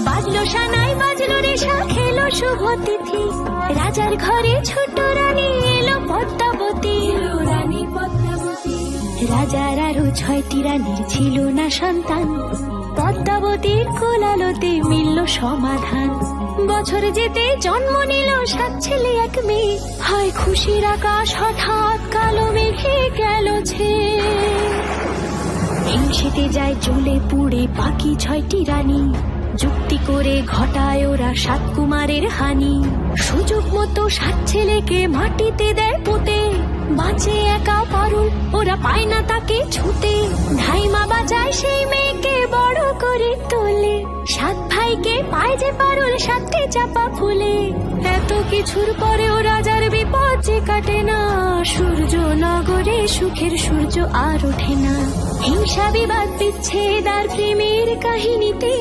বাজলো সানাই বাজলো রেশা খেলো শুভ তিথি, রাজার ঘরে ছোট রানী এলো পদ্মাবতী। রানী পদ্মাবতী। রাজার আরো 6টি রানীর ছিল না সন্তান, পদ্মাবতীর কোলালোতে মিলল সমাধান। বছর যেতে জন্ম নিল 7 ছেলে 1 মেয়ে, হয় খুশির আকাশ হঠাৎ কালো মেঘে গেল ছেয়ে। হিংসেতে যায় জ্বলে পুড়ে বাকি 6টি রানী, যুক্তি করে ঘটায় ওরা 7 কুমারের হানি। সুযোগ মতো 7 ছেলেকে মাটিতে দেয় পুঁতে, বাঁচে একা পারুল ওরা পায় না তাকে ছুতে। ধাইমা বাজায় সেই মেয়েকে বড় করে তোলে, 7 ভাইকে পায় যে পারুল 7টি চাপা ফুলে। এত কিছুর পরেও রাজার বিপদ যে কাটে না, সূর্য নগরে সুখের সূর্য আর ওঠে না। হিংসা বিবাদ বিচ্ছেদ আর প্রেমের কাহিনীতে